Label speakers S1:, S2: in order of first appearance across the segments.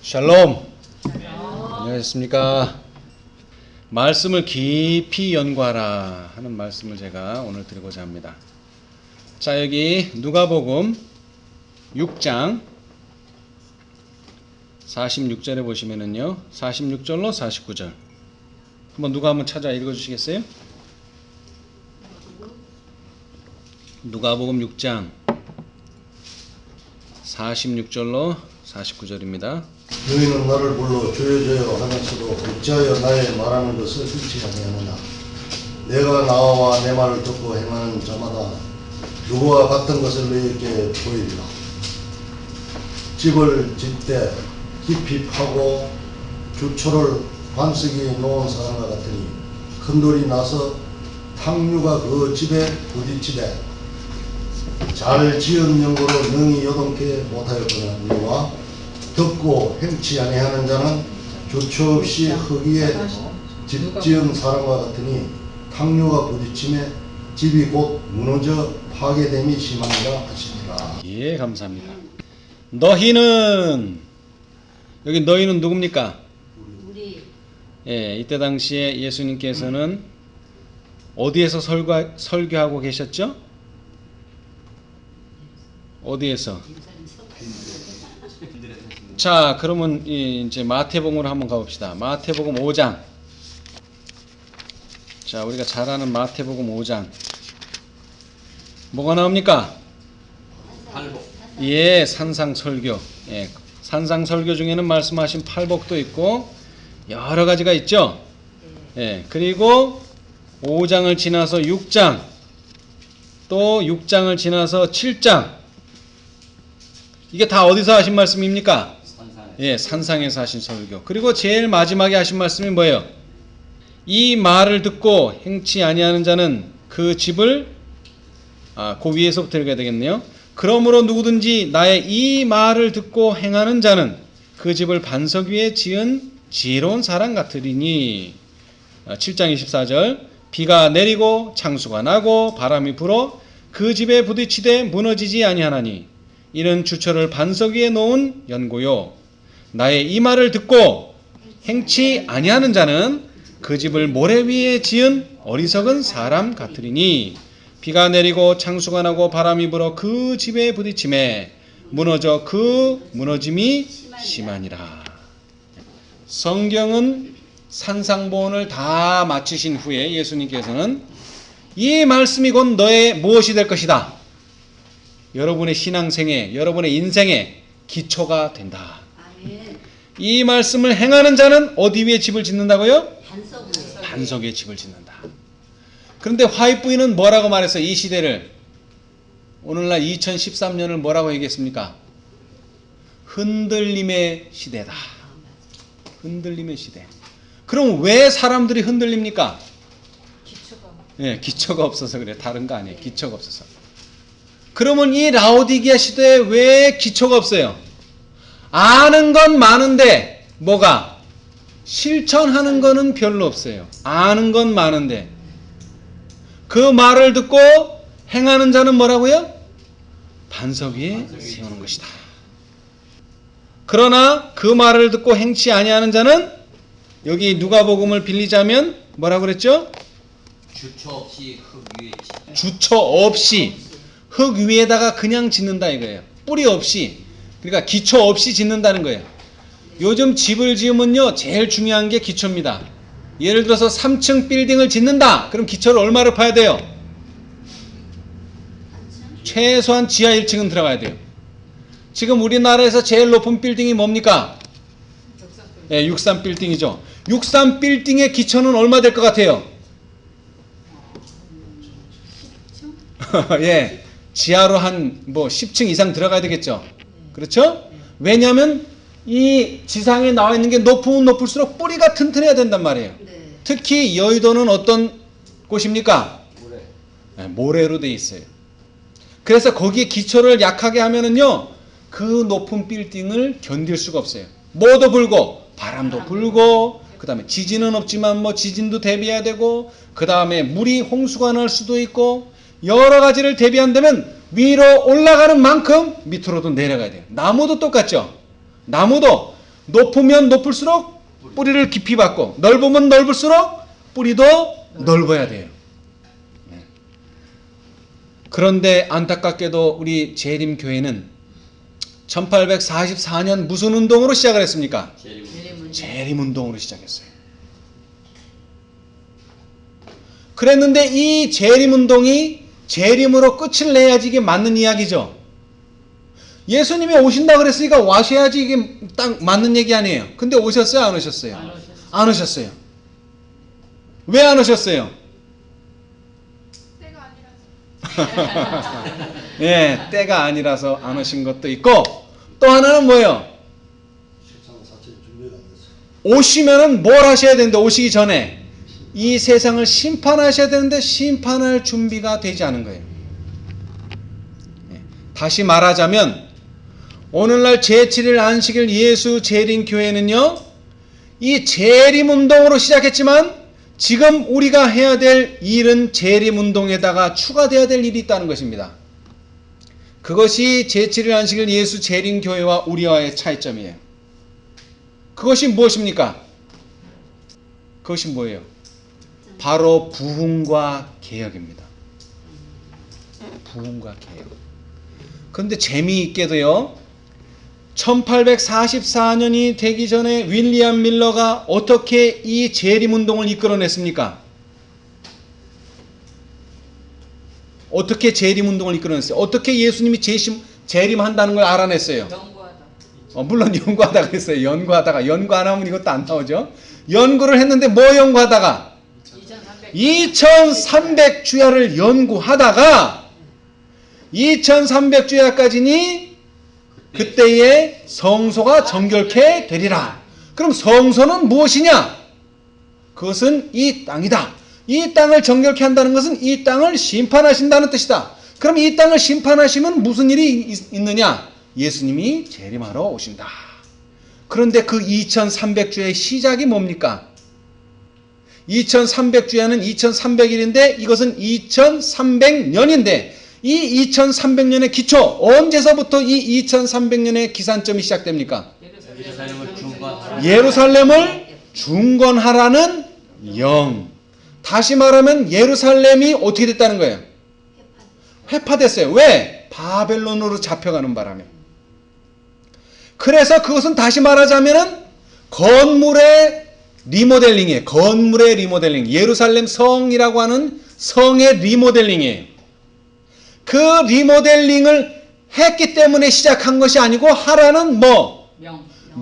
S1: 샬롬. 안녕하셨습니까? 말씀을 깊이 연구하라 하는 말씀을 제가 오늘 드리고자 합니다. 자, 여기 누가복음 6장 46절에 보시면은요, 46절로 49절 한번 누가 한번 찾아 읽어주시겠어요? 누가복음 6장 46절로 49절입니다.
S2: 너희는 나를 불러 주여 주여 하면서도 어찌하여 나의 말하는 것을 듣지 아니하느냐. 내가 나와 내 말을 듣고 행하는 자마다 누구와 같은 것을 너희에게 보이리라. 집을 짓되 깊이 파고 주초를 반석에 놓은 사람과 같으니 큰 돌이 나서 탕류가 그 집에 부딪히되 잘 지은 연고로 능히 요동케 못하였거나 이와 듣고 행치 아니하는 자는 주초 없이 흙 위에 집 지은 사람과 같으니 탕류가 부딪힘에 집이 곧 무너져 파괴됨이 심하니라 하시니라.
S1: 예, 감사합니다. 너희는, 여기 너희는 누굽니까?
S3: 우리.
S1: 예, 이때 당시에 예수님께서는 어디에서 설교하고 계셨죠? 어디에서? 자, 그러면 이제 마태복음으로 한번 가봅시다. 마태복음 5장. 자, 우리가 잘 아는 마태복음 5장. 뭐가 나옵니까? 예, 산상설교. 예, 산상설교 중에는 말씀하신 팔복도 있고 여러 가지가 있죠. 예, 그리고 5장을 지나서 6장, 또 6장을 지나서 7장. 이게 다 어디서 하신 말씀입니까? 예, 산상에서 하신 설교. 그리고 제일 마지막에 하신 말씀이 뭐예요? 이 말을 듣고 행치 아니하는 자는 그 집을, 그 위에서부터 읽어야 되겠네요. 그러므로 누구든지 나의 이 말을 듣고 행하는 자는 그 집을 반석 위에 지은 지혜로운 사람 같으리니. 7장 24절. 비가 내리고 창수가 나고 바람이 불어 그 집에 부딪히되 무너지지 아니하나니 이는 주초를 반석 위에 놓은 연고요. 나의 이 말을 듣고 행치 아니하는 자는 그 집을 모래 위에 지은 어리석은 사람 같으리니 비가 내리고 창수가 나고 바람이 불어 그 집에 부딪힘에 무너져 그 무너짐이 심하니라. 성경은 산상보훈을 다 마치신 후에 예수님께서는 이 말씀이 곧 너의 무엇이 될 것이다. 여러분의 신앙생에, 여러분의 인생의 기초가 된다. 이 말씀을 행하는 자는 어디 위에 집을 짓는다고요? 반석 위에 집을 짓는다. 그런데 화이트부인은 뭐라고 말했어요? 이 시대를, 오늘날 2013년을 뭐라고 얘기했습니까? 흔들림의 시대다. 흔들림의 시대. 그럼 왜 사람들이 흔들립니까? 예, 기초가 없어서 그래. 다른 거 아니에요. 기초가 없어서. 그러면 이 라오디게아 시대에 왜 기초가 없어요? 아는 건 많은데 뭐가? 실천하는 거는 별로 없어요. 아는 건 많은데 그 말을 듣고 행하는 자는 뭐라고요? 반석 위에 세우는 것이다. 그러나 그 말을 듣고 행치 아니하는 자는, 여기 누가복음을 빌리자면 뭐라고 그랬죠?
S4: 주초 없이 흙 위에
S1: 주초 없이 흙 위에다가 그냥 짓는다 이거예요. 뿌리 없이, 그러니까 기초 없이 짓는다는 거예요. 요즘 집을 지으면요, 제일 중요한 게 기초입니다. 예를 들어서 3층 빌딩을 짓는다. 그럼 기초를 얼마를 파야 돼요? 최소한 지하 1층은 들어가야 돼요. 지금 우리나라에서 제일 높은 빌딩이 뭡니까? 63 빌딩이죠. 63 빌딩의 기초는 얼마 될 것 같아요? 예, 지하로 한 10층 이상 들어가야 되겠죠. 그렇죠? 왜냐하면 이 지상에 나와 있는 게 높으면 높을수록 뿌리가 튼튼해야 된단 말이에요. 특히 여의도는 어떤 곳입니까? 네, 모래로 돼 있어요. 그래서 거기에 기초를 약하게 하면은요, 그 높은 빌딩을 견딜 수가 없어요. 뭐도 불고, 바람도 불고, 그 다음에 지진은 없지만 지진도 대비해야 되고, 그 다음에 물이 홍수가 날 수도 있고, 여러 가지를 대비한다면 위로 올라가는 만큼 밑으로도 내려가야 돼요. 나무도 똑같죠. 나무도 높으면 높을수록 뿌리를 깊이 받고 넓으면 넓을수록 뿌리도 넓어야 돼요. 네. 그런데 안타깝게도 우리 재림교회는 1844년 무슨 운동으로 시작을 했습니까? 재림운동으로 시작했어요. 그랬는데 이 재림운동이 재림으로 끝을 내야지 이게 맞는 이야기죠. 예수님이 오신다 그랬으니까 와셔야지 이게 딱 맞는 얘기 아니에요. 근데 오셨어요? 안 오셨어요? 안 오셨어요. 왜 안 오셨어요?
S3: 때가 아니라서.
S1: 예, 때가 아니라서 안 오신 것도 있고 또 하나는 뭐예요?
S2: 세상 자체가 준비가 안 됐어요.
S1: 오시면은 뭘 하셔야 되는데 오시기 전에 이 세상을 심판하셔야 되는데 심판할 준비가 되지 않은 거예요. 예, 다시 말하자면 오늘날 제7일 안식일 예수 재림교회는요 이 재림운동으로 시작했지만 지금 우리가 해야 될 일은 재림운동에다가 추가되어야 될 일이 있다는 것입니다. 그것이 제7일 안식일 예수 재림교회와 우리와의 차이점이에요. 그것이 무엇입니까? 그것이 뭐예요? 바로 부흥과 개혁입니다. 부흥과 개혁. 그런데 재미있게도요 1844년이 되기 전에 윌리엄 밀러가 어떻게 이 재림운동을 이끌어냈습니까? 어떻게 재림운동을 이끌어냈어요? 어떻게 예수님이 재림한다는 걸 알아냈어요? 물론 연구하다가 했어요. 연구 안 하면 이것도 안 나오죠. 연구를 했는데 뭐 연구하다가? 2300주야를 연구하다가 2300주야까지니 그때에 성소가 정결케 되리라. 그럼 성소는 무엇이냐? 그것은 이 땅이다. 이 땅을 정결케 한다는 것은 이 땅을 심판하신다는 뜻이다. 그럼 이 땅을 심판하시면 무슨 일이 있느냐? 예수님이 재림하러 오신다. 그런데 그 2300주의 시작이 뭡니까? 2300주야는 2300일인데 이것은 2300년인데 이 2300년의 기초 언제서부터 이 2300년의 기산점이 시작됩니까? 예루살렘을 중건하라는 영. 다시 말하면 예루살렘이 어떻게 됐다는 거예요? 회파됐어요. 왜? 바벨론으로 잡혀가는 바람에. 그래서 그것은 다시 말하자면은 건물의 리모델링이에요. 건물의 리모델링. 예루살렘 성이라고 하는 성의 리모델링이에요. 그 리모델링을 했기 때문에 시작한 것이 아니고 하라는 뭐?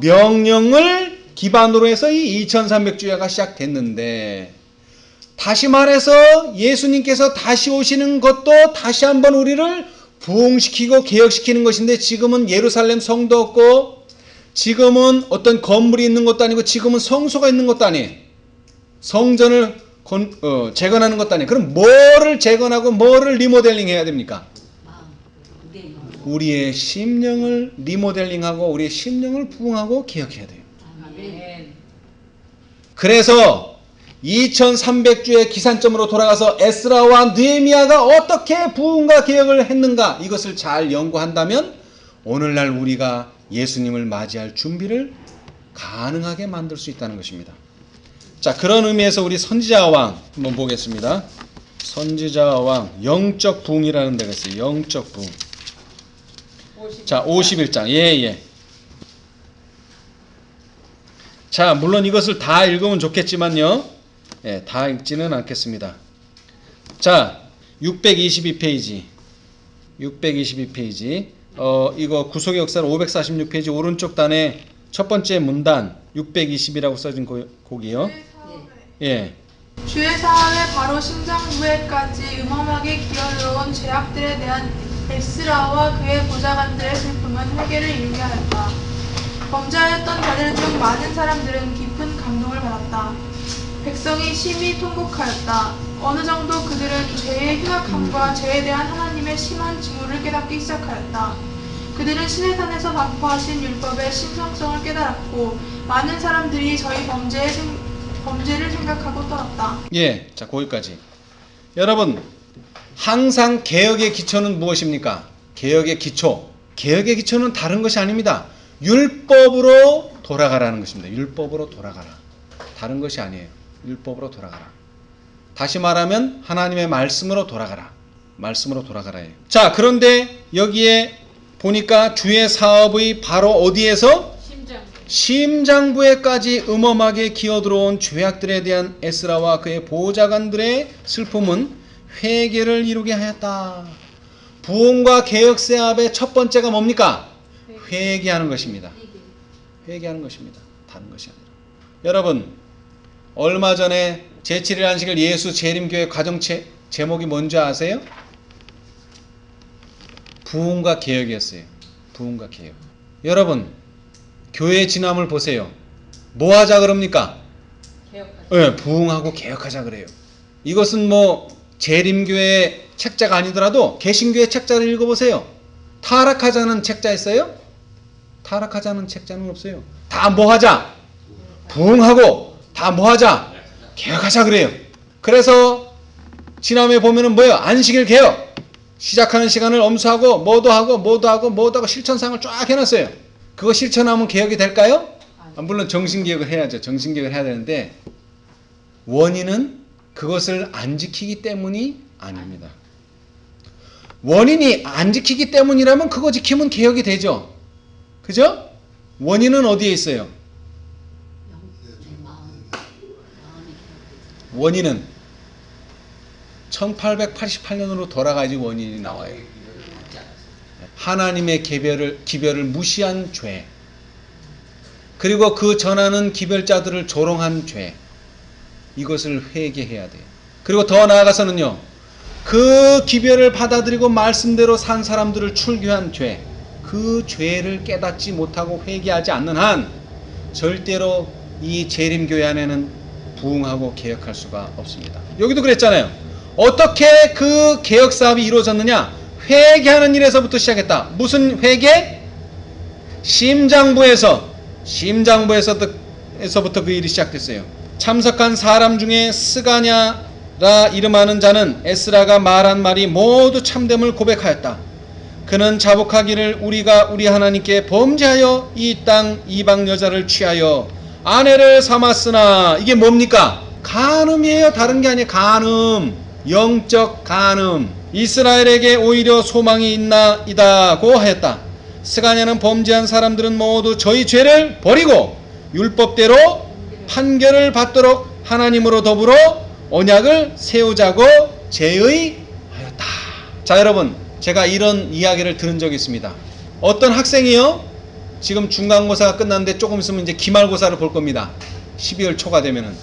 S1: 명령을 기반으로 해서 이 2300주야가 시작됐는데 다시 말해서 예수님께서 다시 오시는 것도 다시 한번 우리를 부흥시키고 개혁시키는 것인데 지금은 예루살렘 성도 없고 지금은 어떤 건물이 있는 것도 아니고 지금은 성소가 있는 것도 아니에요. 성전을 재건하는 것도 아니에요. 그럼 뭐를 재건하고 뭐를 리모델링 해야 됩니까? 우리의 심령을 리모델링하고 우리의 심령을 부흥하고 개혁해야 돼요. 그래서 2300주의 기산점으로 돌아가서 에스라와 느헤미야가 어떻게 부흥과 개혁을 했는가 이것을 잘 연구한다면 오늘날 우리가 예수님을 맞이할 준비를 가능하게 만들 수 있다는 것입니다. 자, 그런 의미에서 우리 선지자와 왕 한번 보겠습니다. 선지자와 왕 영적 부흥이라는 데가 있어요. 영적 부흥. 자, 51장. 예. 자, 물론 이것을 다 읽으면 좋겠지만요. 예, 다 읽지는 않겠습니다. 자, 622페이지. 622페이지. 이거 구속의 역사는 546페이지 오른쪽 단에 첫 번째 문단 620이라고 써진 곡이요. 예.
S3: 주의 사함에 바로 심장부에까지 음험하게 기어들어온 죄악들에 대한 에스라와 그의 보좌관들의 슬픔은 회개를 이루게 하였다. 범죄하였던 자들 중 많은 사람들은 깊은 감동을 받았다. 백성이 심히 통곡하였다. 어느 정도 그들은 죄의 흉악함과 죄에 대한 하나님의 심한 징후를 깨닫기 시작하였다. 그들은 시내산에서 반포하신 율법의 신성성을 깨달았고 많은 사람들이 저희 범죄를 생각하고 떠났다.
S1: 예, 자 거기까지. 여러분 항상 개혁의 기초는 무엇입니까? 개혁의 기초는 다른 것이 아닙니다. 율법으로 돌아가라는 것입니다. 율법으로 돌아가라. 다른 것이 아니에요. 율법으로 돌아가라. 다시 말하면 하나님의 말씀으로 돌아가라. 말씀으로 돌아가라예요. 자, 그런데 여기에 보니까 주의 사업의 바로 어디에서? 심장부에까지 음험하게 기어들어온 죄악들에 대한 에스라와 그의 보좌관들의 슬픔은 회개를 이루게 하였다. 부흥과 개혁세 앞의 첫 번째가 뭡니까? 회개하는 것입니다. 회개하는 것입니다. 다른 것이 아니라. 여러분, 얼마 전에 제7일 안식일 예수 재림교회 가정 제목이 뭔지 아세요? 부흥과 개혁이었어요. 부흥과 개혁. 여러분, 교회 진함을 보세요. 뭐 하자 그럽니까?
S5: 개혁하자.
S1: 네, 부흥하고 개혁하자 그래요. 이것은 뭐 재림교회 책자가 아니더라도 개신교회 책자를 읽어보세요. 타락하자는 책자 있어요? 타락하자는 책자는 없어요. 다 뭐 하자? 부흥하고 다 뭐 하자? 개혁하자 그래요. 그래서 지난해 보면은 뭐예요? 안식일 개혁. 시작하는 시간을 엄수하고 뭐도 하고 실천상을 쫙 해놨어요. 그거 실천하면 개혁이 될까요? 물론 정신개혁을 해야죠. 정신개혁을 해야 되는데 원인은 그것을 안 지키기 때문이 아닙니다. 원인이 안 지키기 때문이라면 그거 지키면 개혁이 되죠. 그죠? 원인은 어디에 있어요? 원인은 1888년으로 돌아가야지 원인이 나와요. 하나님의 기별을 무시한 죄, 그리고 그 전하는 기별자들을 조롱한 죄, 이것을 회개해야 돼요. 그리고 더 나아가서는요, 그 기별을 받아들이고 말씀대로 산 사람들을 출교한 죄, 그 죄를 깨닫지 못하고 회개하지 않는 한 절대로 이 재림교회 안에는 부흥하고 개혁할 수가 없습니다. 여기도 그랬잖아요. 어떻게 그 개혁 사업이 이루어졌느냐? 회개하는 일에서부터 시작했다. 무슨 회개? 심장부에서부터 그 일이 시작됐어요. 참석한 사람 중에 스가냐라 이름하는 자는 에스라가 말한 말이 모두 참됨을 고백하였다. 그는 자복하기를 우리가 우리 하나님께 범죄하여 이 땅 이방 여자를 취하여 아내를 삼았으나, 이게 뭡니까? 간음이에요. 다른 게 아니에요. 간음. 영적 간음. 이스라엘에게 오히려 소망이 있나이다고 하였다. 스가냐는 범죄한 사람들은 모두 저희 죄를 버리고 율법대로 판결을 받도록 하나님으로 더불어 언약을 세우자고 제의하였다. 자, 여러분, 제가 이런 이야기를 들은 적이 있습니다. 어떤 학생이요, 지금 중간고사가 끝났는데 조금 있으면 이제 기말고사를 볼 겁니다. 12월 초가 되면은.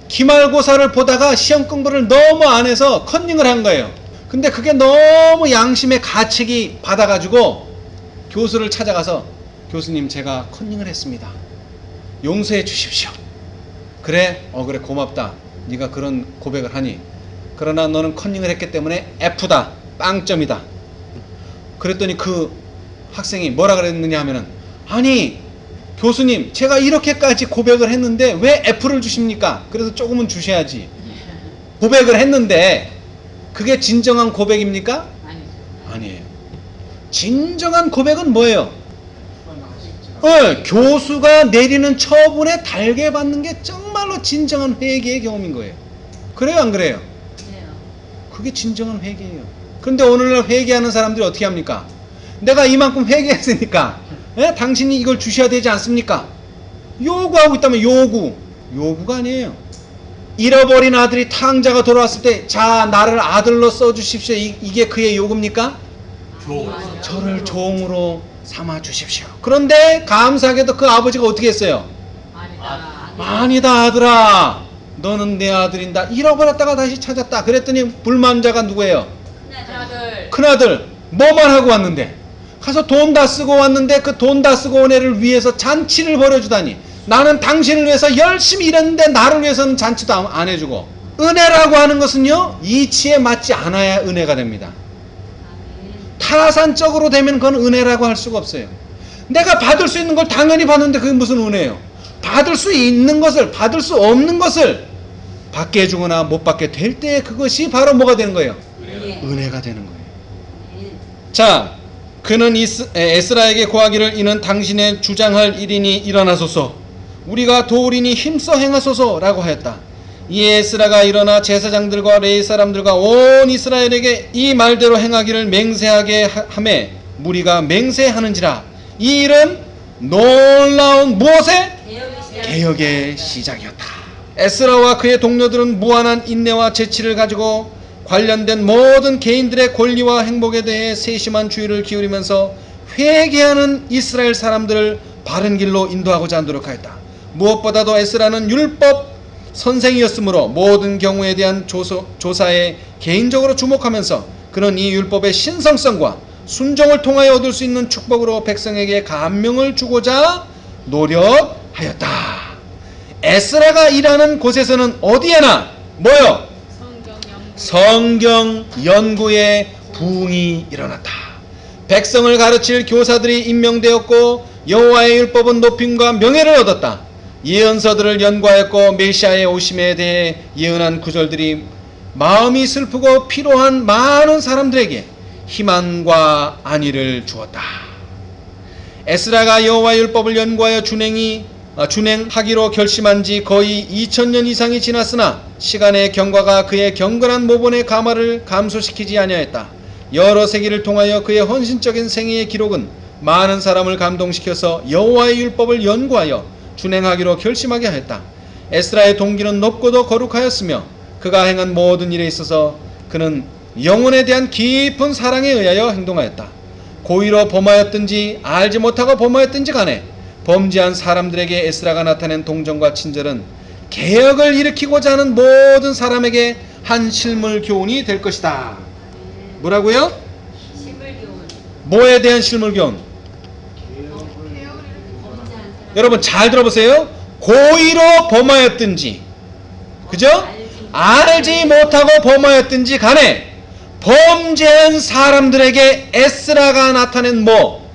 S1: 기말고사를 보다가 시험 공부를 너무 안 해서 컨닝을 한 거예요. 근데 그게 너무 양심의 가책이 받아가지고 교수를 찾아가서, 교수님, 제가 컨닝을 했습니다. 용서해 주십시오. 그래? 그래, 고맙다. 네가 그런 고백을 하니. 그러나 너는 컨닝을 했기 때문에 F다. 빵점이다. 그랬더니 그 학생이 뭐라 그랬느냐 하면은, 아니 교수님, 제가 이렇게까지 고백을 했는데 왜 F를 주십니까? 그래서 조금은 주셔야지. 고백을 했는데 그게 진정한 고백입니까? 아니에요. 진정한 고백은 뭐예요? 교수가 내리는 처분에 달게 받는 게 정말로 진정한 회개의 경험인 거예요. 그래요, 안 그래요? 그게 진정한 회개예요. 그런데 오늘날 회개하는 사람들이 어떻게 합니까? 내가 이만큼 회개했으니까 당신이 이걸 주셔야 되지 않습니까? 요구하고 있다면 요구가 아니에요. 잃어버린 아들이 탕자가 돌아왔을 때, 자, 나를 아들로 써주십시오. 이게 그의 요구입니까? 저를 종으로 삼아 주십시오. 그런데 감사하게도 그 아버지가 어떻게 했어요? 아니다 아들아, 너는 내 아들인다. 잃어버렸다가 다시 찾았다. 그랬더니 불만자가 누구예요? 큰아들. 뭐만 하고 왔는데, 가서 돈 다 쓰고 왔는데 그 돈 다 쓰고 온 애를 위해서 잔치를 벌여주다니. 나는 당신을 위해서 열심히 일했는데 나를 위해서는 잔치도 안 해주고. 은혜라고 하는 것은요, 이치에 맞지 않아야 은혜가 됩니다. 타산적으로 되면 그건 은혜라고 할 수가 없어요. 내가 받을 수 있는 걸 당연히 받는데 그게 무슨 은혜예요? 받을 수 있는 것을, 받을 수 없는 것을 받게 해주거나 못 받게 될 때 그것이 바로 뭐가 되는 거예요? 은혜가 되는 거예요. 자, 그는 에스라에게 고하기를 이는 당신의 주장할 일이니 일어나소서 우리가 도우리니 힘써 행하소서라고 하였다. 이에 에스라가 일어나 제사장들과 레위 사람들과 온 이스라엘에게 이 말대로 행하기를 맹세하게 하매 무리가 맹세하는지라. 이 일은 놀라운 무엇의? 개혁의 시작이었다. 에스라와 그의 동료들은 무한한 인내와 재치를 가지고 관련된 모든 개인들의 권리와 행복에 대해 세심한 주의를 기울이면서 회개하는 이스라엘 사람들을 바른 길로 인도하고자 노력하였다. 무엇보다도 에스라는 율법 선생이었으므로 모든 경우에 대한 조사에 개인적으로 주목하면서 그는 이 율법의 신성성과 순종을 통하여 얻을 수 있는 축복으로 백성에게 감명을 주고자 노력하였다. 에스라가 일하는 곳에서는 어디에나 뭐요? 성경 연구의 부흥이 일어났다. 백성을 가르칠 교사들이 임명되었고 여호와의 율법은 높임과 명예를 얻었다. 예언서들을 연구하였고 메시아의 오심에 대해 예언한 구절들이 마음이 슬프고 피로한 많은 사람들에게 희망과 안위를 주었다. 에스라가 여호와의 율법을 연구하여 준행하기로 결심한 지 거의 2000년 이상이 지났으나 시간의 경과가 그의 경건한 모본의 가마를 감소시키지 아니하였다. 여러 세기를 통하여 그의 헌신적인 생애의 기록은 많은 사람을 감동시켜서 여호와의 율법을 연구하여 준행하기로 결심하게 하였다. 에스라의 동기는 높고도 거룩하였으며 그가 행한 모든 일에 있어서 그는 영혼에 대한 깊은 사랑에 의하여 행동하였다. 고의로 범하였든지 알지 못하고 범하였든지 간에 범죄한 사람들에게 에스라가 나타낸 동정과 친절은 개혁을 일으키고자 하는 모든 사람에게 한 실물 교훈이 될 것이다. 뭐라고요?
S5: 실물교훈.
S1: 뭐에 대한 실물 교훈? 여러분 잘 들어보세요. 고의로 범하였든지 그죠? 알지 못하고 범하였든지 간에 범죄한 사람들에게 에스라가 나타낸 뭐?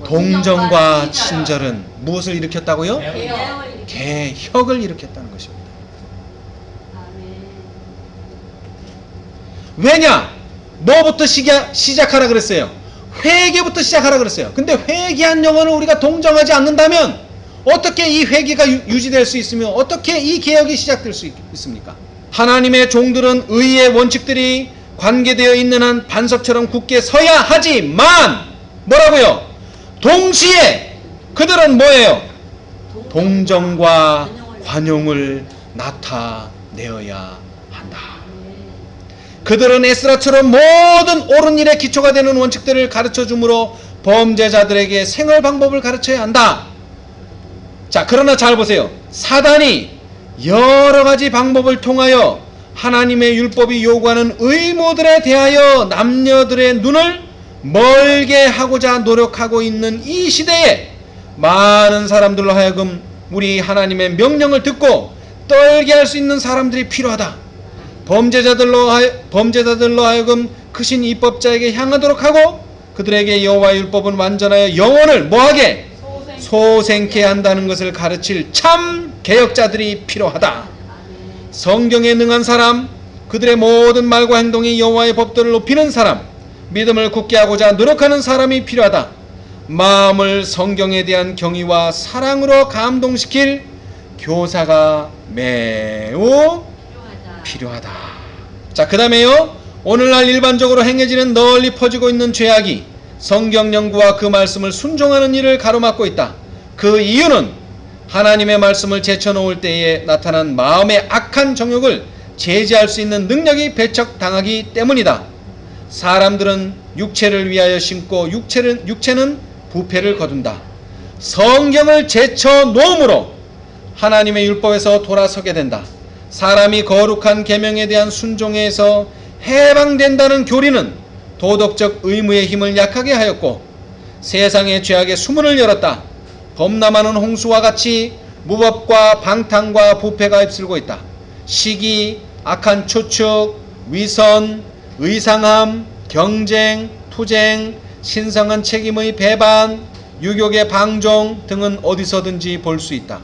S1: 동정과 친절은 무엇을 일으켰다고요? 개혁을 일으켰다는 것입니다. 왜냐? 뭐부터 시작하라 그랬어요? 회개부터 시작하라 그랬어요. 근데 회개한 영혼을 우리가 동정하지 않는다면 어떻게 이 회개가 유지될 수 있으며 어떻게 이 개혁이 시작될 수 있습니까? 하나님의 종들은 의의 원칙들이 관계되어 있는 한 반석처럼 굳게 서야 하지만 뭐라고요? 동시에 그들은 뭐예요? 동정과 관용을 나타내어야 한다. 그들은 에스라처럼 모든 옳은 일의 기초가 되는 원칙들을 가르쳐주므로 범죄자들에게 생활 방법을 가르쳐야 한다. 자, 그러나 잘 보세요. 사단이 여러 가지 방법을 통하여 하나님의 율법이 요구하는 의무들에 대하여 남녀들의 눈을 멀게 하고자 노력하고 있는 이 시대에 많은 사람들로 하여금 우리 하나님의 명령을 듣고 떨게 할 수 있는 사람들이 필요하다. 범죄자들로 하여금 크신 입법자에게 향하도록 하고 그들에게 여호와의 율법은 완전하여 영혼을 뭐하게? 소생케 한다는 것을 가르칠 참 개혁자들이 필요하다. 성경에 능한 사람, 그들의 모든 말과 행동이 여호와의 법도를 높이는 사람, 믿음을 굳게 하고자 노력하는 사람이 필요하다. 마음을 성경에 대한 경의와 사랑으로 감동시킬 교사가 매우 필요하다. 자, 그 다음에요. 오늘날 일반적으로 행해지는 널리 퍼지고 있는 죄악이 성경 연구와 그 말씀을 순종하는 일을 가로막고 있다. 그 이유는 하나님의 말씀을 제쳐놓을 때에 나타난 마음의 악한 정욕을 제지할 수 있는 능력이 배척당하기 때문이다. 사람들은 육체를 위하여 심고 육체는 부패를 거둔다. 성경을 제쳐놓음으로 하나님의 율법에서 돌아서게 된다. 사람이 거룩한 계명에 대한 순종에서 해방된다는 교리는 도덕적 의무의 힘을 약하게 하였고 세상의 죄악의 수문을 열었다. 범람하는 홍수와 같이 무법과 방탕과 부패가 휩쓸고 있다. 시기, 악한 추측, 위선, 의상함, 경쟁, 투쟁, 신성한 책임의 배반, 유욕의 방종 등은 어디서든지 볼 수 있다.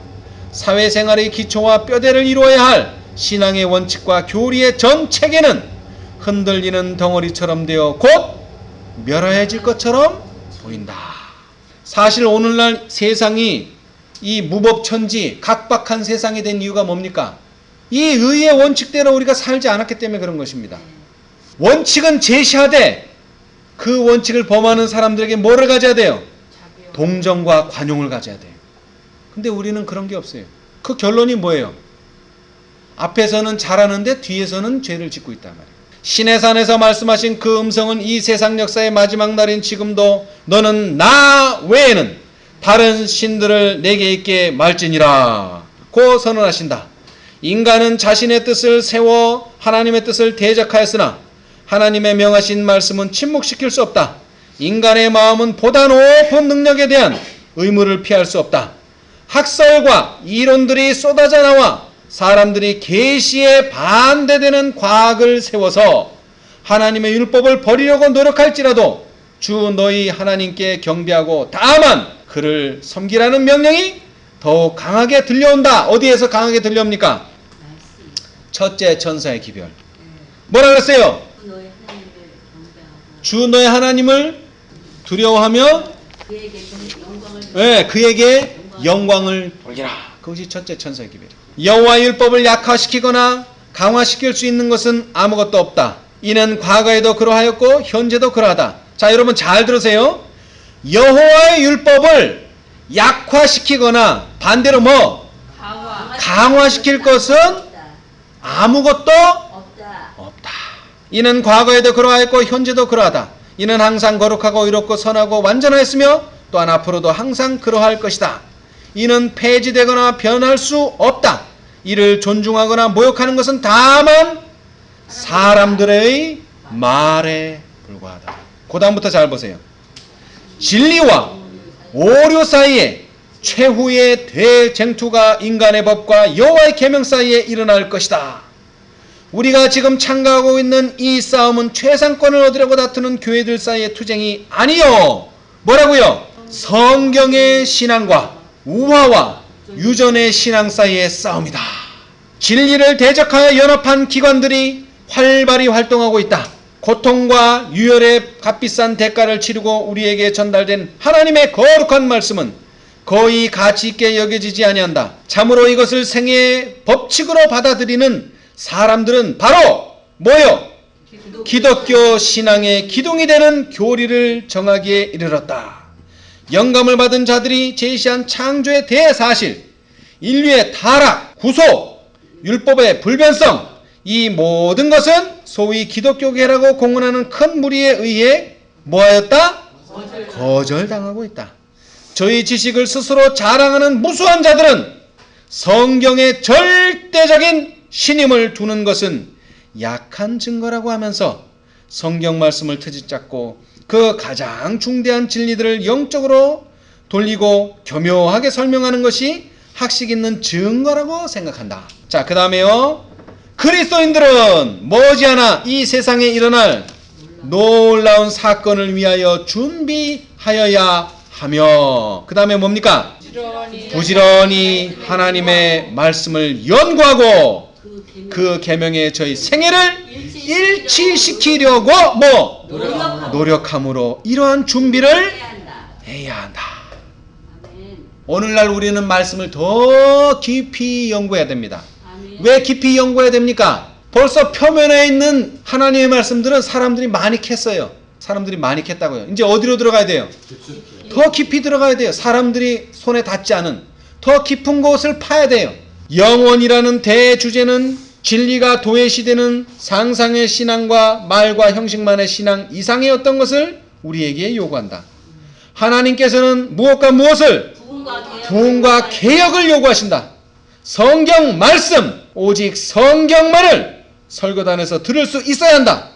S1: 사회생활의 기초와 뼈대를 이루어야 할 신앙의 원칙과 교리의 전 체계는 흔들리는 덩어리처럼 되어 곧 멸해질 것처럼 보인다. 사실 오늘날 세상이 이 무법천지 각박한 세상이 된 이유가 뭡니까? 이 의의 원칙대로 우리가 살지 않았기 때문에 그런 것입니다. 원칙은 제시하되 그 원칙을 범하는 사람들에게 뭐를 가져야 돼요? 동정과 관용을 가져야 돼요. 근데 우리는 그런 게 없어요. 그 결론이 뭐예요? 앞에서는 잘하는데 뒤에서는 죄를 짓고 있단 말이에요. 시내산에서 말씀하신 그 음성은 이 세상 역사의 마지막 날인 지금도 너는 나 외에는 다른 신들을 내게 있게 말지니라 고 선언하신다. 인간은 자신의 뜻을 세워 하나님의 뜻을 대적하였으나 하나님의 명하신 말씀은 침묵시킬 수 없다. 인간의 마음은 보다 높은 능력에 대한 의무를 피할 수 없다. 학설과 이론들이 쏟아져 나와 사람들이 계시에 반대되는 과학을 세워서 하나님의 율법을 버리려고 노력할지라도 주 너희 하나님께 경배하고 다만 그를 섬기라는 명령이 더욱 강하게 들려온다. 어디에서 강하게 들려옵니까? 첫째 천사의 기별. 뭐라 그랬어요? 주 너의 하나님을 두려워하며 그에게 영광을 돌리라. 그것이 첫째 천사의 기별. 여호와의 율법을 약화시키거나 강화시킬 수 있는 것은 아무것도 없다. 이는 과거에도 그러하였고 현재도 그러하다. 자, 여러분 잘 들으세요. 여호와의 율법을 약화시키거나 반대로 뭐? 강화시킬 것은 아무것도 없다. 이는 과거에도 그러하였고 현재도 그러하다. 이는 항상 거룩하고 의롭고 선하고 완전하였으며 또한 앞으로도 항상 그러할 것이다. 이는 폐지되거나 변할 수 없다. 이를 존중하거나 모욕하는 것은 다만 사람들의 말에 불과하다. 그 다음부터 잘 보세요. 진리와 오류 사이에 최후의 대쟁투가 인간의 법과 여호와의 계명 사이에 일어날 것이다. 우리가 지금 참가하고 있는 이 싸움은 최상권을 얻으려고 다투는 교회들 사이의 투쟁이 아니요. 뭐라고요? 성경의 신앙과 우화와 유전의 신앙 사이의 싸움이다. 진리를 대적하여 연합한 기관들이 활발히 활동하고 있다. 고통과 유혈의 값비싼 대가를 치르고 우리에게 전달된 하나님의 거룩한 말씀은 거의 가치 있게 여겨지지 아니한다. 참으로 이것을 생애의 법칙으로 받아들이는 사람들은 바로 뭐요? 기독교 신앙의 기둥이 되는 교리를 정하기에 이르렀다. 영감을 받은 자들이 제시한 창조의 대사실, 인류의 타락, 구속, 율법의 불변성, 이 모든 것은 소위 기독교계라고 공언하는 큰 무리에 의해 뭐하였다? 거절당하고 있다. 저희 지식을 스스로 자랑하는 무수한 자들은 성경의 절대적인 신임을 두는 것은 약한 증거라고 하면서 성경 말씀을 트집잡고 그 가장 중대한 진리들을 영적으로 돌리고 교묘하게 설명하는 것이 학식 있는 증거라고 생각한다. 자, 그 다음에요. 그리스도인들은 머지않아 이 세상에 일어날 놀라운 사건을 위하여 준비하여야 하며 그 다음에 뭡니까? 부지런히 하나님의 말씀을 연구하고 그 계명에 저희 생애를 일치시키려고 노력함으로 이러한 준비를 해야 한다. 오늘날 우리는 말씀을 더 깊이 연구해야 됩니다. 왜 깊이 연구해야 됩니까? 벌써 표면에 있는 하나님의 말씀들은 사람들이 많이 캤어요. 사람들이 많이 캤다고요. 이제 어디로 들어가야 돼요? 더 깊이 들어가야 돼요. 사람들이 손에 닿지 않은 더 깊은 곳을 파야 돼요. 영원이라는 대주제는 진리가 도외시되는 상상의 신앙과 말과 형식만의 신앙 이상의 어떤 것을 우리에게 요구한다. 하나님께서는 무엇과 무엇을? 부흥과 개혁을 요구하신다. 성경 말씀, 오직 성경만을 설교단에서 들을 수 있어야 한다.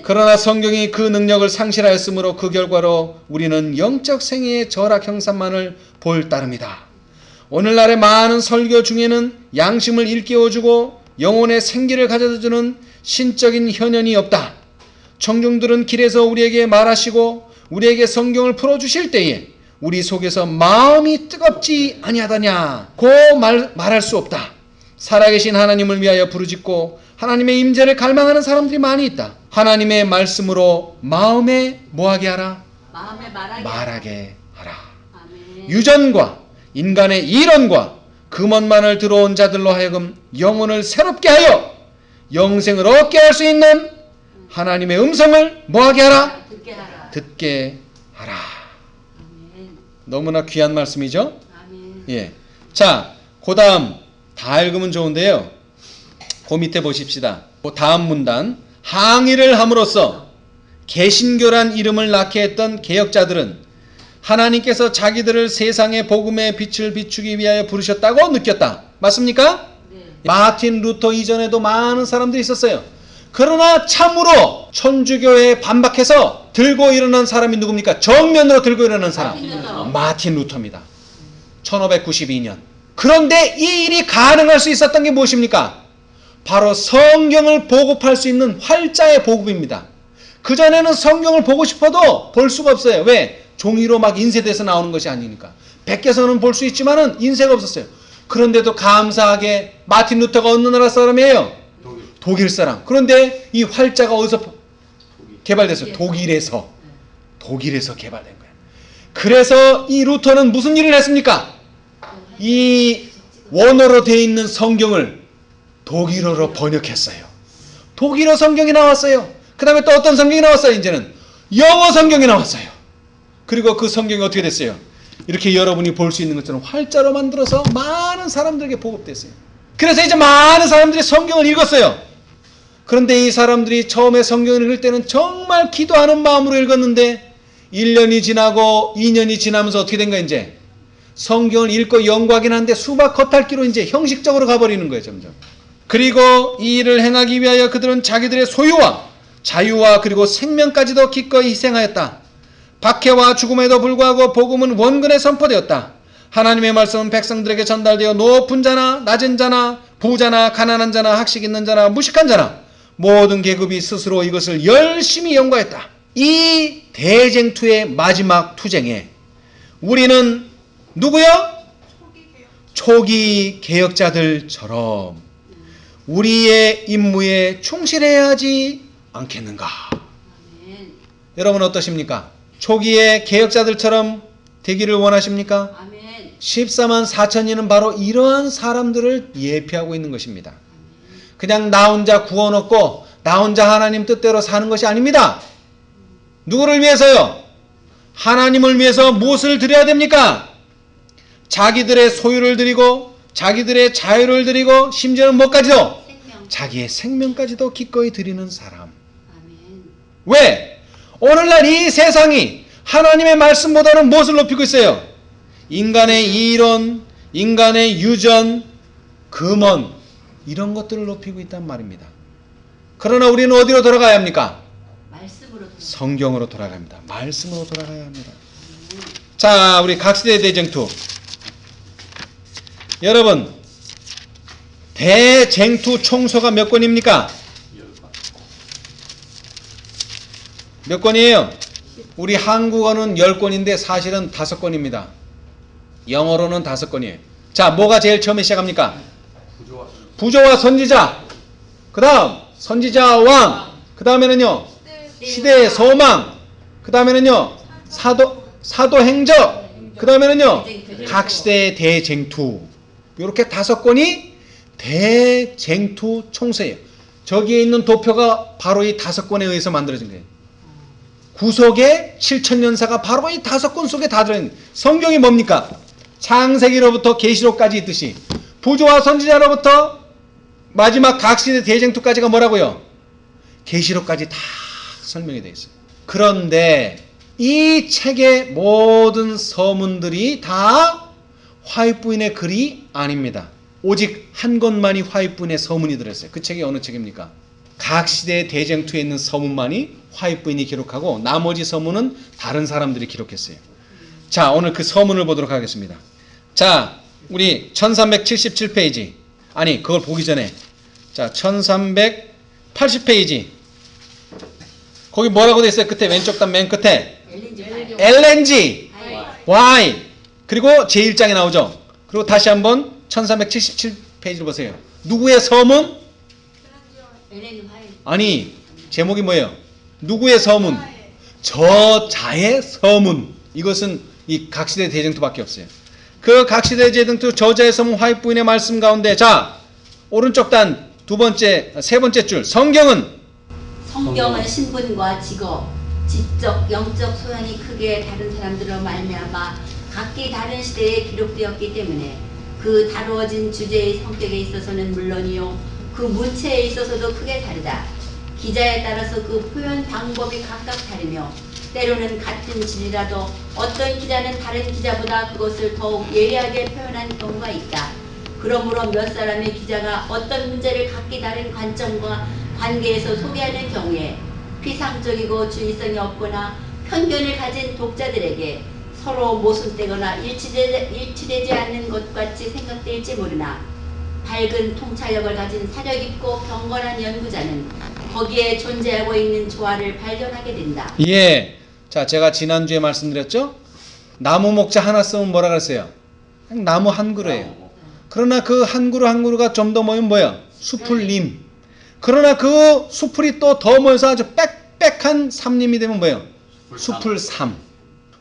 S1: 그러나 성경이 그 능력을 상실하였으므로 그 결과로 우리는 영적 생애의 절약 형상만을 볼 따름이다. 오늘날의 많은 설교 중에는 양심을 일깨워주고 영혼의 생기를 가져다주는 신적인 현현이 없다. 청중들은 길에서 우리에게 말하시고 우리에게 성경을 풀어주실 때에 우리 속에서 마음이 뜨겁지 아니하다냐 고 말할 수 없다. 살아계신 하나님을 위하여 부르짖고 하나님의 임재를 갈망하는 사람들이 많이 있다. 하나님의 말씀으로 마음에 뭐하게 하라?
S5: 마음에
S1: 말하게 하라.
S5: 아멘.
S1: 유전과 인간의 이론과 금원만을 들어온 자들로 하여금 영혼을 새롭게 하여 영생을 얻게 할 수 있는 하나님의 음성을 뭐하게 하라?
S5: 듣게 하라.
S1: 듣게 하라.
S5: 아멘.
S1: 너무나 귀한 말씀이죠?
S5: 아멘.
S1: 예. 자, 그 다음 다 읽으면 좋은데요. 그 밑에 보십시다. 그 다음 문단. 항의를 함으로써 개신교란 이름을 낳게 했던 개혁자들은 하나님께서 자기들을 세상의 복음의 빛을 비추기 위하여 부르셨다고 느꼈다. 맞습니까?
S5: 네.
S1: 마틴 루터 이전에도 많은 사람들이 있었어요. 그러나 참으로 천주교에 반박해서 들고 일어난 사람이 누굽니까? 정면으로 들고 일어난 사람. 마틴 루터입니다. 1592년. 그런데 이 일이 가능할 수 있었던 게 무엇입니까? 바로 성경을 보급할 수 있는 활자의 보급입니다. 그전에는 성경을 보고 싶어도 볼 수가 없어요. 왜? 종이로 막 인쇄돼서 나오는 것이 아니니까. 밖에서는 볼 수 있지만은 인쇄가 없었어요. 그런데도 감사하게 마틴 루터가 어느 나라 사람이에요? 독일 사람. 그런데 이 활자가 어디서 개발됐어요? 독일에서 개발된 거예요. 그래서 이 루터는 무슨 일을 했습니까? 이 원어로 되어 있는 성경을 독일어로 번역했어요. 독일어 성경이 나왔어요. 그 다음에 또 어떤 성경이 나왔어요? 이제는 영어 성경이 나왔어요. 그리고 그 성경이 어떻게 됐어요? 이렇게 여러분이 볼 수 있는 것처럼 활자로 만들어서 많은 사람들에게 보급됐어요. 그래서 이제 많은 사람들이 성경을 읽었어요. 그런데 이 사람들이 처음에 성경을 읽을 때는 정말 기도하는 마음으로 읽었는데 1년이 지나고 2년이 지나면서 어떻게 된 거예요? 이제 성경을 읽고 연구하긴 한데 수박 겉핥기로 이제 형식적으로 가버리는 거예요. 점점. 그리고 이 일을 행하기 위하여 그들은 자기들의 소유와 자유와 그리고 생명까지도 기꺼이 희생하였다. 박해와 죽음에도 불구하고 복음은 원근에 선포되었다. 하나님의 말씀은 백성들에게 전달되어 높은 자나 낮은 자나 부자나 가난한 자나 학식 있는 자나 무식한 자나 모든 계급이 스스로 이것을 열심히 연구했다. 이 대쟁투의 마지막 투쟁에 우리는 누구요? 초기 개혁자들처럼 우리의 임무에 충실해야 하지 않겠는가?
S5: 아멘.
S1: 여러분 어떠십니까? 초기의 개혁자들처럼 되기를 원하십니까?
S5: 아멘.
S1: 14만 4천인은 바로 이러한 사람들을 예표하고 있는 것입니다. 그냥 나 혼자 구원 얻고 나 혼자 하나님 뜻대로 사는 것이 아닙니다. 누구를 위해서요? 하나님을 위해서 무엇을 드려야 됩니까? 자기들의 소유를 드리고 자기들의 자유를 드리고 심지어는 뭐까지도?
S5: 생명.
S1: 자기의 생명까지도 기꺼이 드리는 사람.
S5: 아멘.
S1: 왜? 오늘날 이 세상이 하나님의 말씀보다는 무엇을 높이고 있어요? 인간의 이론, 인간의 유전, 금원 이런 것들을 높이고 있단 말입니다. 그러나 우리는 어디로 돌아가야 합니까?
S5: 말씀으로 돌아가.
S1: 성경으로 돌아갑니다. 말씀으로 돌아가야 합니다. 자, 우리 각시대 대쟁투. 여러분, 대쟁투 총소가 몇 권입니까? 몇 권이에요? 우리 한국어는 10권인데 사실은 5권입니다. 영어로는 5권이에요. 자, 뭐가 제일 처음에 시작합니까? 부조와 선지자. 그 다음 선지자 왕. 그 다음에는요 시대의 소망. 그 다음에는요 사도행적. 그 다음에는요 각시대의 대쟁투. 이렇게 5권이 대쟁투 총서예요. 저기에 있는 도표가 바로 이 5권에 의해서 만들어진 거예요. 구속의 7천년사가 바로 이 5권 속에 다 들어있는. 성경이 뭡니까? 창세기로부터 계시록까지 있듯이 부조와 선지자로부터 마지막 각시대 대쟁투까지가 뭐라고요? 계시록까지 다 설명이 되어 있어요. 그런데 이 책의 모든 서문들이 다 화입부인의 글이 아닙니다. 오직 한 권만이 화입부인의 서문이 들었어요. 그 책이 어느 책입니까? 각시대 대쟁투에 있는 서문만이 화입부인이 기록하고 나머지 서문은 다른 사람들이 기록했어요. 자, 오늘 그 서문을 보도록 하겠습니다. 자, 우리 1377페이지. 아니, 그걸 보기 전에 자, 1380페이지. 거기 뭐라고 돼 있어요? 끝에 왼쪽 단 맨 끝에 LNG Y 그리고 제1장에 나오죠. 그리고 다시 한번 1377페이지를 보세요. 누구의 서문?
S5: 엘렌 화이트.
S1: 아니, 제목이 뭐예요? 누구의 서문? 저자의 서문. 이것은 이 각시대 대쟁투밖에 없어요. 그 각시대 대쟁투 저자의 서문 화이트 부인의 말씀 가운데, 자, 오른쪽 단 세 번째 줄. 성경은
S5: 신분과 직업, 지적, 영적 소양이 크게 다른 사람들로 말미암아 각기 다른 시대에 기록되었기 때문에 그 다루어진 주제의 성격에 있어서는 물론이요 그 문체에 있어서도 크게 다르다. 기자에 따라서 그 표현 방법이 각각 다르며 때로는 같은 진이라도 어떤 기자는 다른 기자보다 그것을 더욱 예리하게 표현한 경우가 있다. 그러므로 몇 사람의 기자가 어떤 문제를 각기 다른 관점과 관계에서 소개하는 경우에 피상적이고 주의성이 없거나 편견을 가진 독자들에게 서로 모순되거나 일치되지 않는 것 같이 생각될지 모르나 밝은 통찰력을 가진 사려 깊고 경건한 연구자는 거기에 존재하고 있는 조화를 발견하게 된다.
S1: 예. 자, 제가 지난주에 말씀드렸죠? 나무 목자 하나 쓰면 뭐라 그랬어요? 그냥 나무 한 그루예요. 그러나 그 한 그루가 좀 더 모이면 뭐야? 수풀림. 그러나 그 수풀이 또 더 모여서 아주 빽빽한 삼림이 되면 뭐예요? 수풀삼.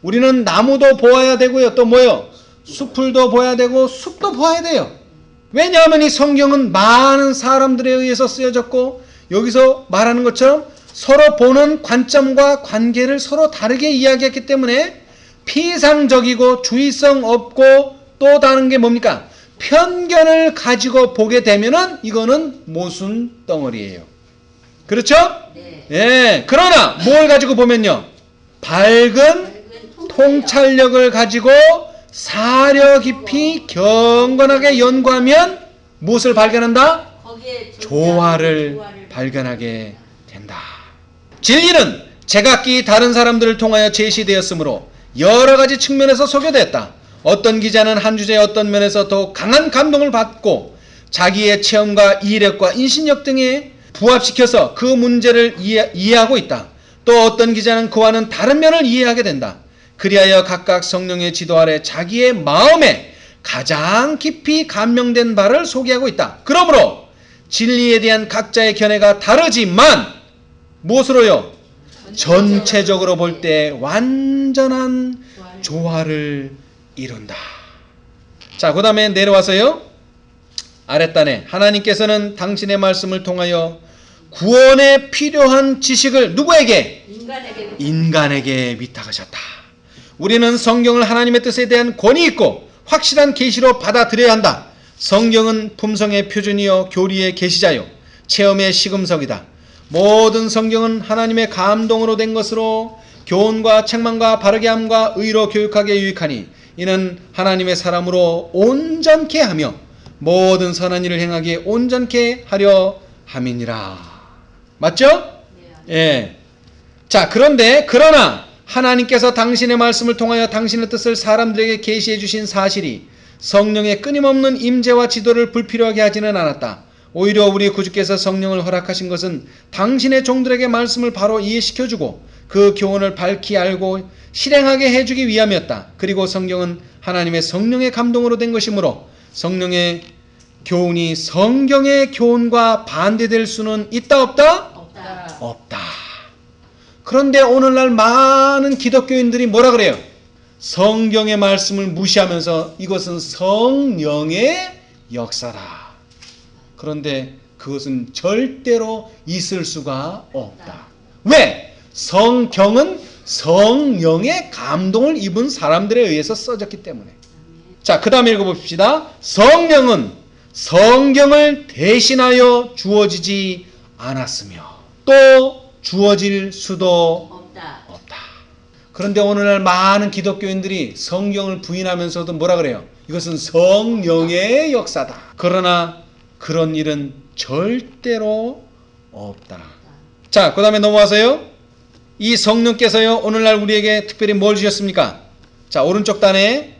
S1: 우리는 나무도 보아야 되고요. 또 뭐예요? 수풀도 보아야 되고 숲도 보아야 돼요. 왜냐하면 이 성경은 많은 사람들에 의해서 쓰여졌고 여기서 말하는 것처럼 서로 보는 관점과 관계를 서로 다르게 이야기했기 때문에 피상적이고 주의성 없고 또 다른 게 뭡니까? 편견을 가지고 보게 되면은 이거는 모순 덩어리예요. 그렇죠?
S5: 네.
S1: 예. 그러나 뭘 가지고 보면요. 밝은 통찰력을 가지고 사려 깊이 경건하게 연구하면 무엇을 발견한다?
S5: 거기에
S1: 조화를 발견하게 된다. 진리는 제각기 다른 사람들을 통하여 제시되었으므로 여러 가지 측면에서 소개됐다. 어떤 기자는 한 주제에 어떤 면에서 더 강한 감동을 받고 자기의 체험과 이력과 인신력 등에 부합시켜서 그 문제를 이해하고 있다. 또 어떤 기자는 그와는 다른 면을 이해하게 된다. 그리하여 각각 성령의 지도 아래 자기의 마음에 가장 깊이 감명된 바를 소개하고 있다. 그러므로 진리에 대한 각자의 견해가 다르지만 무엇으로요? 전체적으로 볼 때 완전한 조화를 이룬다. 자, 그 다음에 내려와서요. 아랫단에 하나님께서는 당신의 말씀을 통하여 구원에 필요한 지식을 누구에게? 인간에게 위탁하셨다. 우리는 성경을 하나님의 뜻에 대한 권위 있고 확실한 계시로 받아들여야 한다. 성경은 품성의 표준이요 교리의 계시자요 체험의 시금석이다. 모든 성경은 하나님의 감동으로 된 것으로 교훈과 책망과 바르게 함과 의로 교육하게 유익하니 이는 하나님의 사람으로 온전케 하며 모든 선한 일을 행하기에 온전케 하려 함이니라. 맞죠? 예. 자, 그러나 하나님께서 당신의 말씀을 통하여 당신의 뜻을 사람들에게 계시해 주신 사실이 성령의 끊임없는 임재와 지도를 불필요하게 하지는 않았다. 오히려 우리 구주께서 성령을 허락하신 것은 당신의 종들에게 말씀을 바로 이해시켜주고 그 교훈을 밝히 알고 실행하게 해주기 위함이었다. 그리고 성경은 하나님의 성령의 감동으로 된 것이므로 성령의 교훈이 성경의 교훈과 반대될 수는 있다 없다? 없다. 그런데 오늘날 많은 기독교인들이 뭐라 그래요? 성경의 말씀을 무시하면서 이것은 성령의 역사다. 그런데 그것은 절대로 있을 수가 없다. 왜? 성경은 성령의 감동을 입은 사람들에 의해서 써졌기 때문에. 자, 그 다음에 읽어봅시다. 성령은 성경을 대신하여 주어지지 않았으며 또 주어질 수도 없다. 그런데 오늘날 많은 기독교인들이 성경을 부인하면서도 뭐라 그래요? 이것은 성령의 역사다. 그러나 그런 일은 절대로 없다. 자, 그 다음에 넘어와서요. 이 성령께서요 오늘날 우리에게 특별히 뭘 주셨습니까? 자, 오른쪽 단에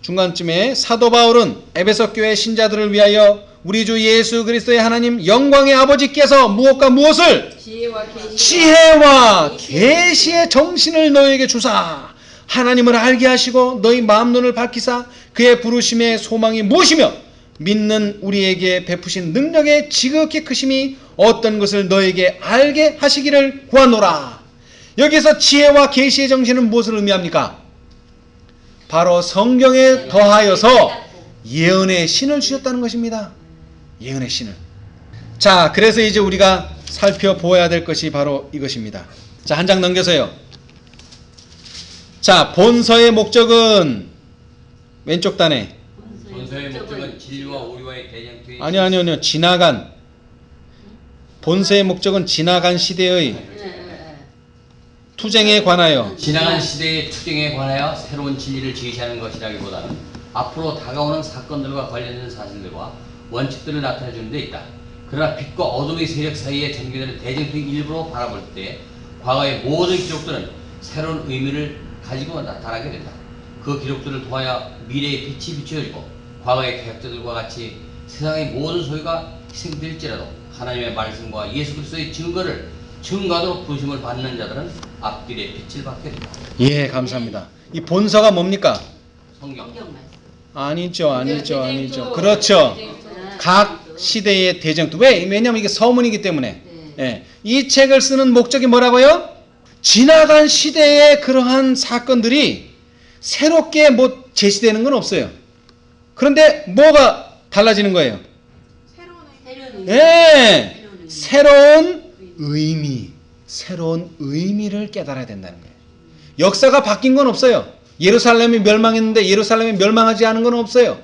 S1: 중간쯤에 사도 바울은 에베소 교회 신자들을 위하여 우리 주 예수 그리스도의 하나님 영광의 아버지께서 무엇과 무엇을? 지혜와 계시의 정신을 너희에게 주사 하나님을 알게 하시고 너희 마음 눈을 밝히사 그의 부르심의 소망이 무엇이며 믿는 우리에게 베푸신 능력의 지극히 크심이 어떤 것을 너에게 알게 하시기를 구하노라. 여기서 지혜와 계시의 정신은 무엇을 의미합니까? 바로 성경에 더하여서 예언의 신을 주셨다는 것입니다. 예언의 신을. 자, 그래서 이제 우리가 살펴보아야 될 것이 바로 이것입니다. 자, 한 장 넘겨서요. 자, 본서의 목적은 왼쪽 단에.
S4: 본서의 목적은 진리와 오류와의 대쟁투의
S1: 아니요. 지나간. 본서의 목적은 지나간 시대의 투쟁에 관하여.
S4: 지나간 시대의 투쟁에 관하여 새로운 진리를 제시하는 것이라기보다는 앞으로 다가오는 사건들과 관련된 사실들과 원칙들을 나타내 주는 데 있다. 그러나 빛과 어둠의 세력 사이에 전개되는 대쟁투의 일부로 바라볼 때 과거의 모든 기록들은 새로운 의미를 가지고 나타나게 된다. 그 기록들을 통하여 미래의 빛이 비춰지고 과거의 개혁자들과 같이 세상의 모든 소유가 희생될지라도 하나님의 말씀과 예수 그리스도의 증거하도록 부르심을 받는 자들은 앞길의 빛을 받게 된다.
S1: 예, 감사합니다. 이 본서가 뭡니까?
S4: 성경.
S1: 아니죠. 그렇죠. 각 시대의 대쟁투. 왜냐면 이게 서문이기 때문에. 예. 이 책을 쓰는 목적이 뭐라고요? 지나간 시대의 그러한 사건들이 새롭게 뭐 제시되는 건 없어요. 그런데 뭐가 달라지는 거예요? 예. 새로운 의미를 깨달아야 된다는 거예요. 역사가 바뀐 건 없어요. 예루살렘이 멸망했는데 예루살렘이 멸망하지 않은 건 없어요.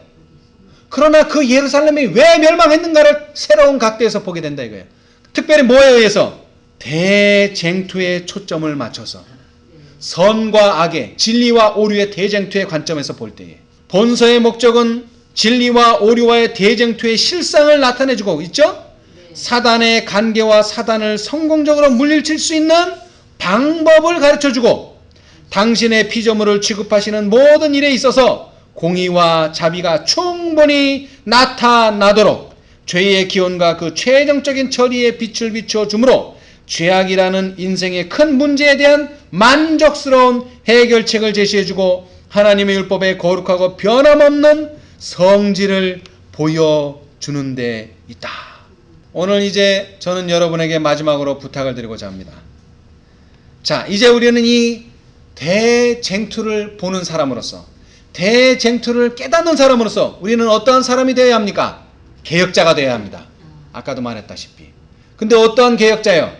S1: 그러나 그 예루살렘이 왜 멸망했는가를 새로운 각도에서 보게 된다 이거예요. 특별히 뭐에 의해서? 대쟁투에 초점을 맞춰서 선과 악의, 진리와 오류의 대쟁투의 관점에서 볼 때에 본서의 목적은 진리와 오류와의 대쟁투의 실상을 나타내주고 있죠? 사단의 관계와 사단을 성공적으로 물리칠 수 있는 방법을 가르쳐주고 당신의 피조물을 취급하시는 모든 일에 있어서 공의와 자비가 충분히 나타나도록 죄의 기원과 그 최종적인 처리에 빛을 비춰주므로 죄악이라는 인생의 큰 문제에 대한 만족스러운 해결책을 제시해주고 하나님의 율법에 거룩하고 변함없는 성질을 보여주는 데 있다. 오늘 이제 저는 여러분에게 마지막으로 부탁을 드리고자 합니다. 자, 이제 우리는 이 대쟁투를 보는 사람으로서, 대쟁투를 깨닫는 사람으로서 우리는 어떠한 사람이 되어야 합니까? 개혁자가 되어야 합니다. 아까도 말했다시피. 근데 어떠한 개혁자요?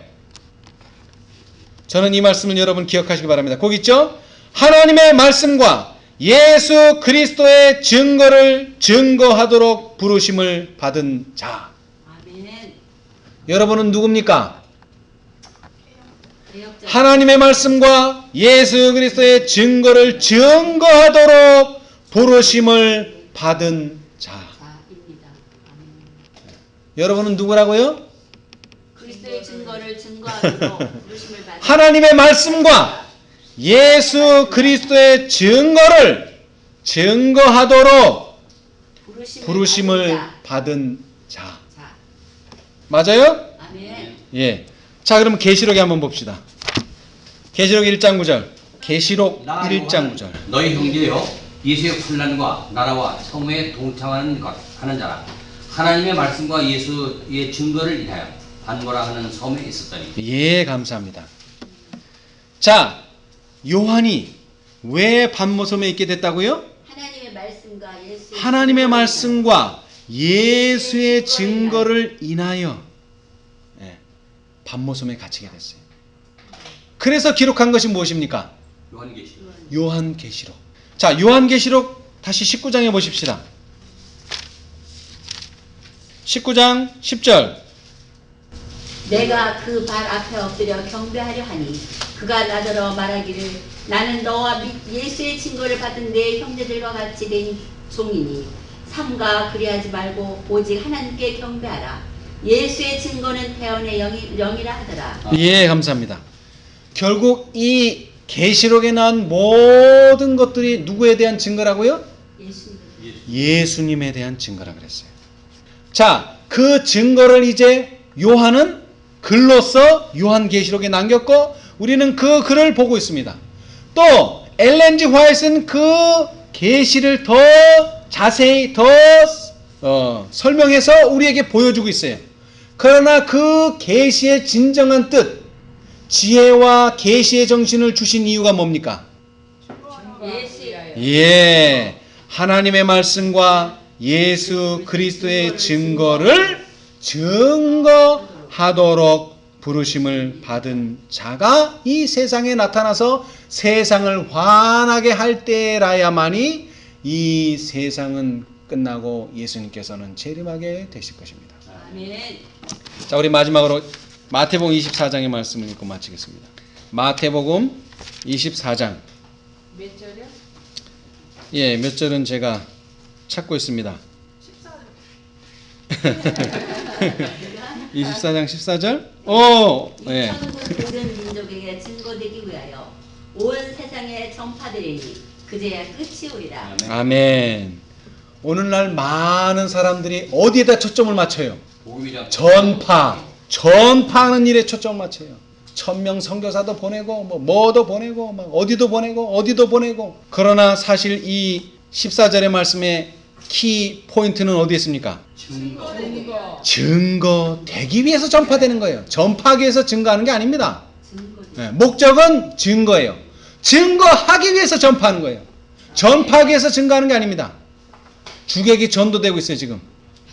S1: 저는 이 말씀을 여러분 기억하시기 바랍니다. 거기 있죠? 하나님의 말씀과 예수 그리스도의 증거를 증거하도록 부르심을 받은 자.
S5: 아멘.
S1: 여러분은 누굽니까?
S5: 개혁자.
S1: 하나님의 말씀과 예수 그리스도의 증거를 증거하도록 부르심을 받은 자.
S5: 자입니다. 아멘.
S1: 여러분은 누구라고요?
S5: 그리스도의 증거를 증거하도록 부르심을 받은
S1: 하나님의 말씀과 예수 그리스도의 증거를 증거하도록 부르심을 받은 자.
S5: 자.
S1: 맞아요?
S5: 아멘.
S1: 예. 자, 그럼 계시록에 한번 봅시다. 계시록 1장 9절. 계시록 1장 9절.
S4: 너희 형제여 예수의 환난과 나라와 성회에 동참하는 하는 자라 하나님의 말씀과 예수의 증거를 인하여 반모라 하는 섬에 있었더니.
S1: 예, 감사합니다. 자, 요한이 왜 반모섬에 있게 됐다고요?
S5: 하나님의 말씀과 예수의
S1: 하나님의
S5: 증거를
S1: 말씀과 예수의 증거를 인하여 반모섬에 갇히게 됐어요. 그래서 기록한 것이 무엇입니까?
S4: 요한계시록.
S1: 요한계시록. 자, 요한계시록 다시 19장에 보십시다. 19장 10절.
S5: 내가 그 발 앞에 엎드려 경배하려 하니 그가 나더러 말하기를 나는 너와 예수의 증거를 받은 내 형제들과 같이 된 종이니 삼가 그리하지 말고 오직 하나님께 경배하라. 예수의 증거는 태연의 영이라 하더라.
S1: 예, 감사합니다. 결국 이 계시록에 나온 모든 것들이 누구에 대한 증거라고요? 예수님에 대한 증거라 그랬어요. 자, 그 증거를 이제 요한은 글로써 요한계시록에 남겼고 우리는 그 글을 보고 있습니다. 또 엘렌 G 화이트는 그 계시를 더 자세히 더 설명해서 우리에게 보여주고 있어요. 그러나 그 계시의 진정한 뜻, 지혜와 계시의 정신을 주신 이유가 뭡니까?
S5: 예시.
S1: 예, 하나님의 말씀과 예수 그리스도의 증거를 증거하도록 부르심을 받은 자가 이 세상에 나타나서 세상을 환하게 할 때라야만이 이 세상은 끝나고 예수님께서는 재림하게 되실 것입니다.
S5: 아멘.
S1: 자, 우리 마지막으로 마태복음 24장의 말씀을 읽고 마치겠습니다. 마태복음 24장.
S3: 몇 절이요?
S1: 예, 몇 절은 제가 찾고 있습니다. 24장 14절? 오! 예.
S5: 천국 모든 민족에게 증거되기 위하여 온 세상에 전파되리니 그제야 끝이 오리라.
S1: 아멘. 오늘날 많은 사람들이 어디에다 초점을 맞춰요?
S4: 복음이
S1: 전파하는 일에 초점을 맞춰요. 1000명 선교사도 보내고 뭐도 보내고 막 어디도 보내고. 그러나 사실 이 14절의 말씀의 키 포인트는 어디에 있습니까? 증거되기 위해서 전파되는 거예요. 전파하기 위해서 증거하는 게 아닙니다. 네, 목적은 증거예요. 증거하기 위해서 전파하는 거예요. 전파하기 위해서 증거하는 게 아닙니다. 주객이 전도되고 있어요, 지금.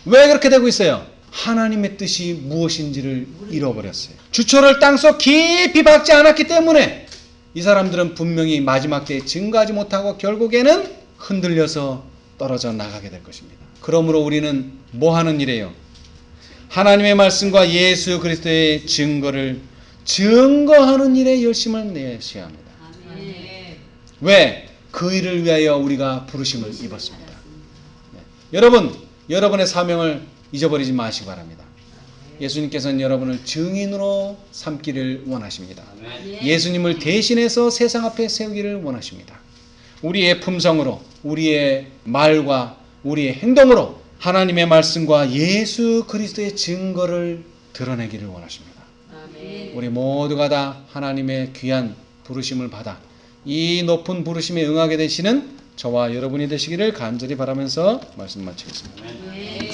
S1: 왜 그렇게 되고 있어요? 하나님의 뜻이 무엇인지를 잃어버렸어요. 주초를 땅속 깊이 박지 않았기 때문에 이 사람들은 분명히 마지막 때에 증거하지 못하고 결국에는 흔들려서 떨어져 나가게 될 것입니다. 그러므로 우리는 뭐 하는 일이에요? 하나님의 말씀과 예수 그리스도의 증거를 증거하는 일에 열심을 내셔야 합니다.
S5: 아멘.
S1: 왜? 그 일을 위하여 우리가 부르심을 입었습니다. 네. 여러분의 사명을 잊어버리지 마시기 바랍니다. 예수님께서는 여러분을 증인으로 삼기를 원하십니다. 예수님을 대신해서 세상 앞에 세우기를 원하십니다. 우리의 품성으로, 우리의 말과 우리의 행동으로 하나님의 말씀과 예수 그리스도의 증거를 드러내기를 원하십니다.
S5: 아멘.
S1: 우리 모두가 다 하나님의 귀한 부르심을 받아 이 높은 부르심에 응하게 되시는 저와 여러분이 되시기를 간절히 바라면서 말씀 마치겠습니다.
S5: 아멘.